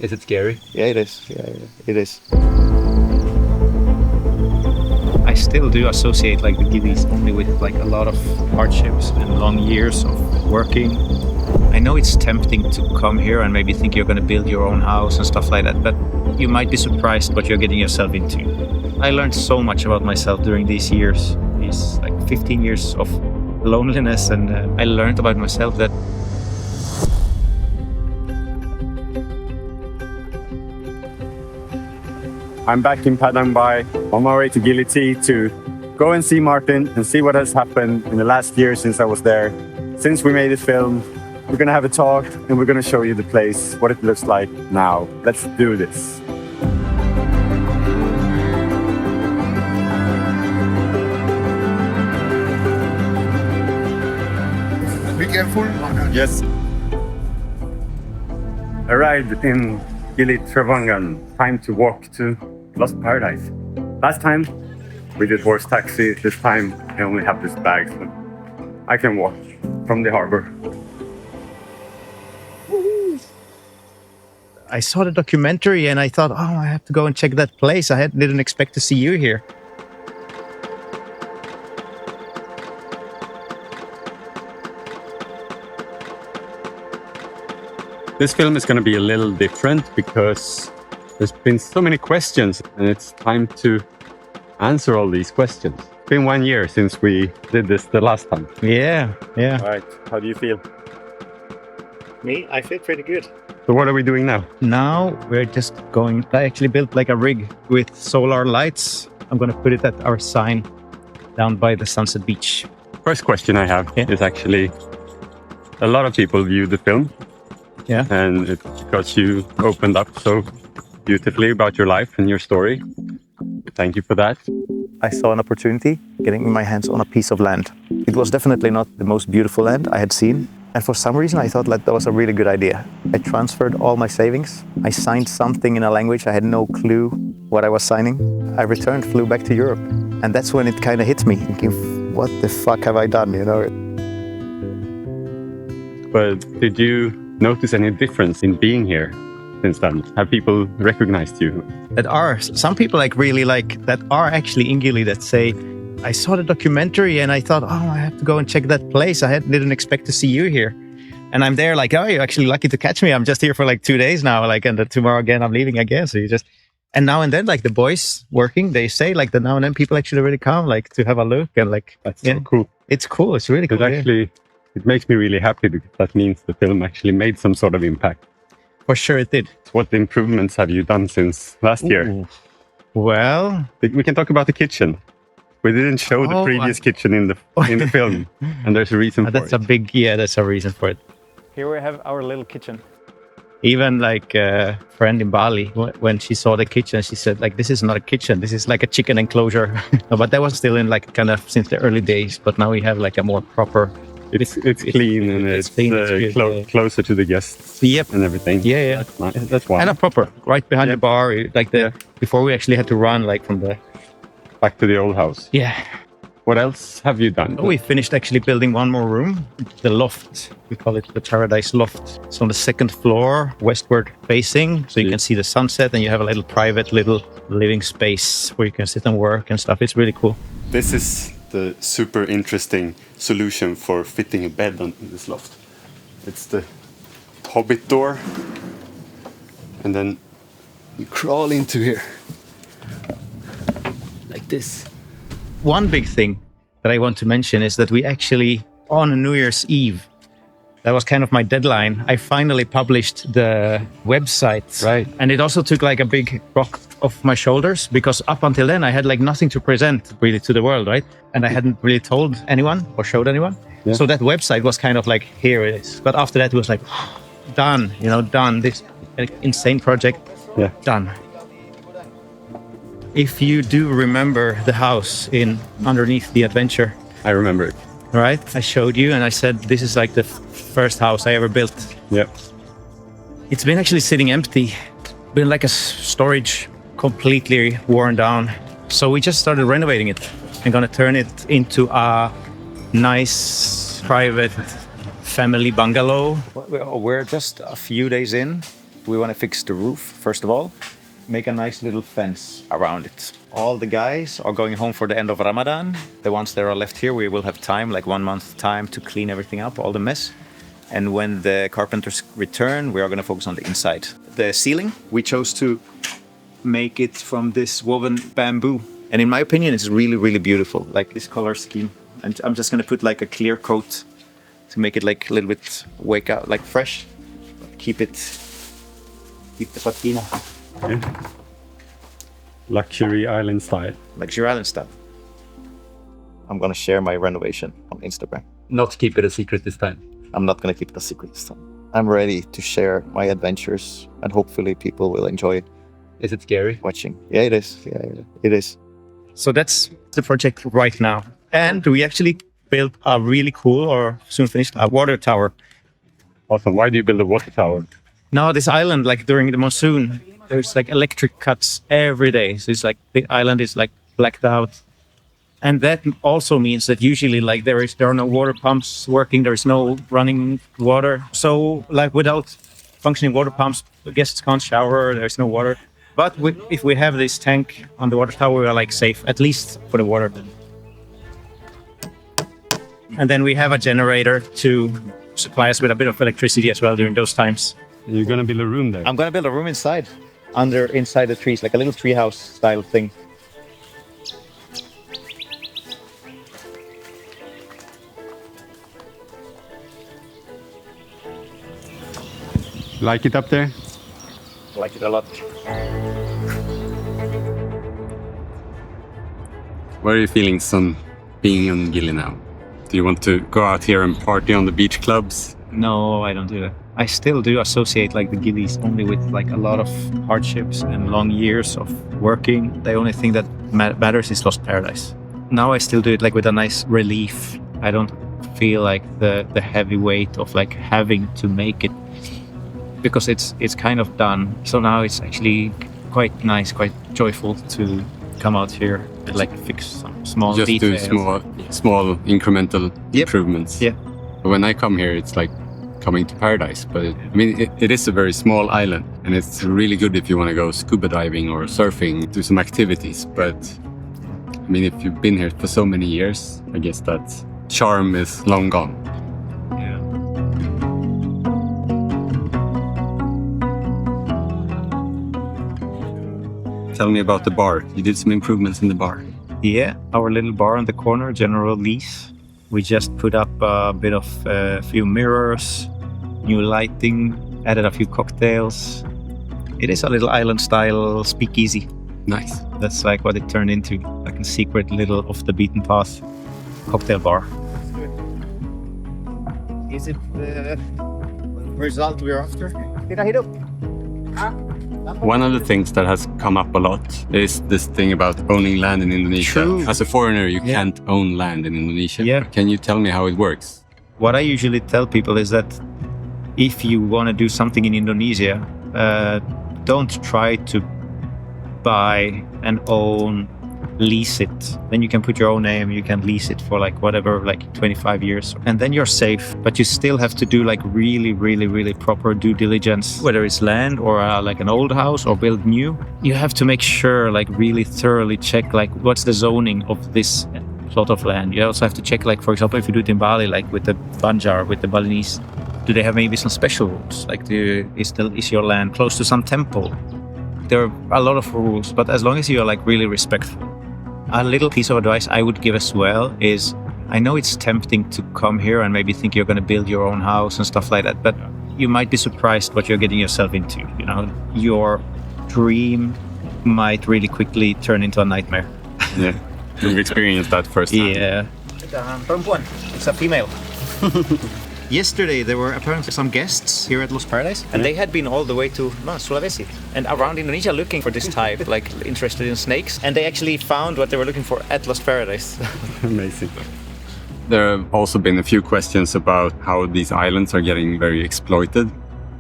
Is it scary? Yeah, it is. Yeah, it is. I still do associate like the Gilis only with like a lot of hardships and long years of working. I know it's tempting to come here and maybe think you're going to build your own house and stuff like that, but you might be surprised what you're getting yourself into. I learned so much about myself during these years, these like 15 years of loneliness, and I learned about myself that I'm back in Padang Bai on my way to Gili to go and see Martin and see what has happened in the last year since I was there. Since we made the film, we're gonna have a talk and we're gonna show you the place, what it looks like now. Let's do this. Be careful. Yes. Arrived in Gili Trawangan. Time to walk to Lost Paradise. Last time we did horse taxi. This time I only have this bag, so I can walk from the harbor. I saw the documentary and I thought, oh, I have to go and check that place. Didn't expect to see you here. This film is going to be a little different because there's been so many questions and it's time to answer all these questions. It's been 1 year since we did this the last time. Yeah. All right, how do you feel? Me, I feel pretty good. So what are we doing now? Now we're just going, I actually built like a rig with solar lights. I'm going to put it at our sign down by the Sunset Beach. First question I have is actually, a lot of people view the film. Yeah. And it's because you opened up so beautifully about your life and your story. Thank you for that. I saw an opportunity getting my hands on a piece of land. It was definitely not the most beautiful land I had seen. And for some reason, I thought that was a really good idea. I transferred all my savings. I signed something in a language I had no clue what I was signing. I returned, flew back to Europe. And that's when it kind of hit me, thinking, what the fuck have I done, you know? But did you notice any difference in being here since then? Have people recognized you? That are some people like really like that are actually in Gili that say, I saw the documentary and I thought, oh, I have to go and check that place. Didn't expect to see you here. And I'm there like, oh, you're actually lucky to catch me. I'm just here for like 2 days now. Like, and then tomorrow again, I'm leaving again. So you just, and now and then, like the boys working, they say like that now and then people actually really come like to have a look and like, that's so cool. It's cool. It's really cool. It makes me really happy because that means the film actually made some sort of impact. For sure it did. What improvements have you done since last year? Well, we can talk about the kitchen. We didn't show the previous kitchen in the film, and there's a reason for it. That's a reason for it. Here we have our little kitchen. Even like a friend in Bali, when she saw the kitchen, she said like, this is not a kitchen, this is like a chicken enclosure. But that was still in like kind of since the early days, but now we have like a more proper. It's clean and it's clean, closer to the guests. Yep. And everything. Yeah. That's nice. That's why. And a proper, right behind the bar, like before we actually had to run like from the back to the old house. Yeah. What else have you done? We finished actually building one more room, the loft. We call it the Paradise Loft. It's on the second floor, westward facing, so you can see the sunset, and you have a little private little living space where you can sit and work and stuff. It's really cool. This is the super interesting solution for fitting a bed on this loft. It's the hobbit door, and then you crawl into here like this. One big thing that I want to mention is that we actually, on New Year's Eve, that was kind of my deadline, I finally published the website. Right. And it also took like a big rock off my shoulders, because up until then I had like nothing to present really to the world, right? And I hadn't really told anyone or showed anyone. Yeah. So that website was kind of like, here it is. But after that it was like, done, done. This insane project, done. If you do remember the house underneath the adventure. I remember it. Right? I showed you and I said, this is like the first house I ever built. Yep. It's been actually sitting empty. Been like a storage, completely worn down. So we just started renovating it and gonna turn it into a nice private family bungalow. We're just a few days in. We want to fix the roof, first of all, make a nice little fence around it. All the guys are going home for the end of Ramadan. The ones that are left here, we will have time, like 1 month time, to clean everything up, all the mess. And when the carpenters return, we are going to focus on the inside. The ceiling, we chose to make it from this woven bamboo. And in my opinion, it's really, really beautiful, like this color scheme. And I'm just going to put like a clear coat to make it like a little bit wake out, like fresh. Keep the patina. Yeah. Luxury island style. Luxury island style. I'm going to share my renovation on Instagram. Not keep it a secret this time. I'm not going to keep it a secret this time. I'm ready to share my adventures and hopefully people will enjoy Is it scary? watching. Yeah, it is. Yeah, it is. So that's the project right now. And we actually built a really cool, or soon finished, a water tower. Awesome. Why do you build a water tower? Now this island, like during the monsoon, there's like electric cuts every day. So it's like the island is like blacked out. And that also means that usually like there are no water pumps working, there is no running water. So like without functioning water pumps, the guests can't shower, there's no water. But if we have this tank on the water tower, we are like safe, at least for the water. And then we have a generator to supply us with a bit of electricity as well during those times. You're going to build a room there. I'm going to build a room inside the trees, like a little treehouse style thing. Like it up there? I like it a lot. What are your feelings on being on Gili now? Do you want to go out here and party on the beach clubs? No, I don't do that. I still do associate like the Gilis only with like a lot of hardships and long years of working. The only thing that matters is Lost Paradise. Now I still do it like with a nice relief. I don't feel like the heavy weight of like having to make it, because it's kind of done. So now it's actually quite nice, quite joyful to come out here and like fix some small Just details. do small incremental improvements. Yeah. When I come here, it's like coming to paradise. But it is a very small island, and it's really good if you want to go scuba diving or surfing, do some activities. But I mean, if you've been here for so many years, I guess that charm is long gone. Yeah. Tell me about the bar. You did some improvements in the bar. Yeah, our little bar on the corner, general lease. We just put up a bit of a few mirrors, new lighting, added a few cocktails. It is a little island-style speakeasy. Nice. That's like what it turned into, like a secret little off-the-beaten-path cocktail bar. Is it the result we're after? Did I hit up? One of the things that has come up a lot is this thing about owning land in Indonesia. True. As a foreigner, you Yeah. can't own land in Indonesia. Yeah. Can you tell me how it works? What I usually tell people is that if you want to do something in Indonesia, don't try to buy and own, lease it. Then you can put your own name, you can lease it for like whatever, like 25 years. And then you're safe, but you still have to do like really, really, really proper due diligence, whether it's land or like an old house or build new. You have to make sure, like really thoroughly check like what's the zoning of this plot of land. You also have to check, like, for example, if you do it in Bali, like with the Banjar, with the Balinese, do they have maybe some special rules? Like, is your land close to some temple? There are a lot of rules, but as long as you are like really respectful. A little piece of advice I would give as well is, I know it's tempting to come here and maybe think you're going to build your own house and stuff like that, but you might be surprised what you're getting yourself into. You know, your dream might really quickly turn into a nightmare. Yeah. You've experienced that firsthand. Yeah. Perempuan. It's a female. Yesterday there were apparently some guests here at Lost Paradise, and they had been all the way to Sulawesi and around Indonesia looking for this type, like interested in snakes, and they actually found what they were looking for at Lost Paradise. Amazing. There have also been a few questions about how these islands are getting very exploited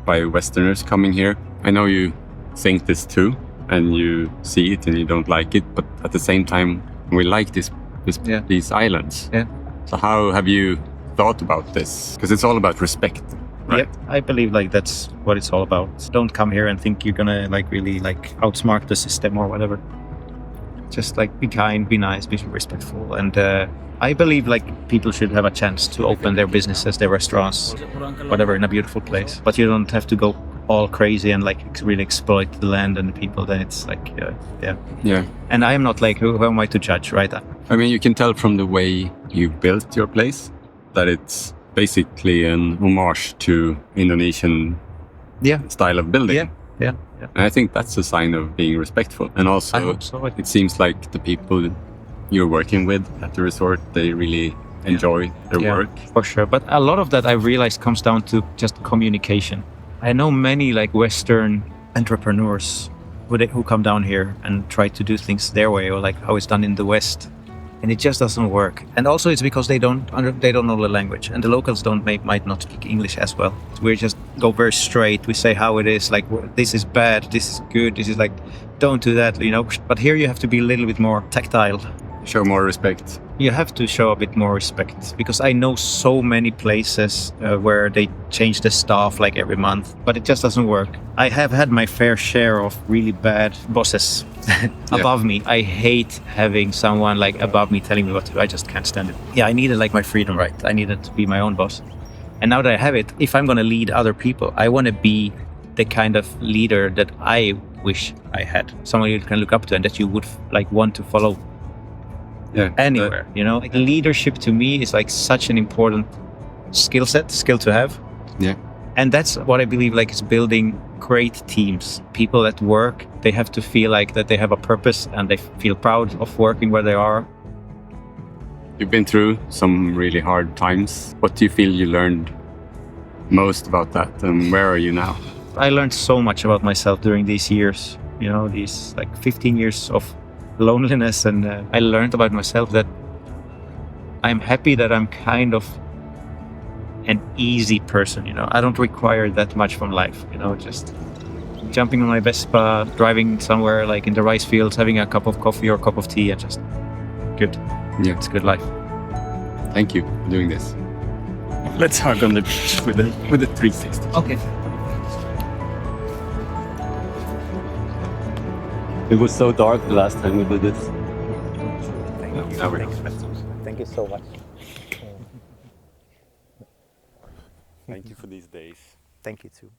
by Westerners coming here. I know you think this too, and you see it and you don't like it, but at the same time, we like these islands. Yeah. So how have you thought about this? Because it's all about respect. Yep, I believe like that's what it's all about. Don't come here and think you're gonna like really like outsmart the system or whatever. Just like be kind, be nice, be respectful, and I believe like people should have a chance to open their businesses, their restaurants, whatever, in a beautiful place. But you don't have to go all crazy and like really exploit the land and the people. Then it's like Yeah. And I am not like who am I to judge, right? I mean, you can tell from the way you built your place that it's basically an homage to Indonesian Yeah. style of building. Yeah. And I think that's a sign of being respectful. And I also, hope so. it seems like the people you're working with at the resort, they really enjoy their work. For sure. But a lot of that I realized comes down to just communication. I know many like Western entrepreneurs who come down here and try to do things their way or like how it's done in the West, and it just doesn't work. And also it's because they don't know the language, and the locals might not speak English as well. We just go very straight. We say how it is, like this is bad, this is good, this is like don't do that, you know. But here you have to be a little bit more tactile. Show more respect. You have to show a bit more respect, because I know so many places where they change the staff like every month, but it just doesn't work. I have had my fair share of really bad bosses above me. I hate having someone like above me telling me what to do. I just can't stand it. Yeah, I needed like my freedom, right? I needed to be my own boss. And now that I have it, if I'm going to lead other people, I want to be the kind of leader that I wish I had. Someone you can look up to and that you would like want to follow. Yeah. Anywhere, you know, like leadership to me is like such an important skill to have. Yeah. And that's what I believe like is building great teams. People at work, they have to feel like that they have a purpose and they feel proud of working where they are. You've been through some really hard times. What do you feel you learned most about that, and where are you now? I learned so much about myself during these years, you know, these like 15 years of loneliness, and I learned about myself that I'm happy that I'm kind of an easy person, you know. I don't require that much from life, you know, just jumping on my Vespa, driving somewhere like in the rice fields, having a cup of coffee or a cup of tea, and just good. Yeah. It's a good life. Thank you for doing this. Let's hug on the beach with a 360. Okay. It was so dark the last time we did this. Thank you so much. Thank you for these days. Thank you too.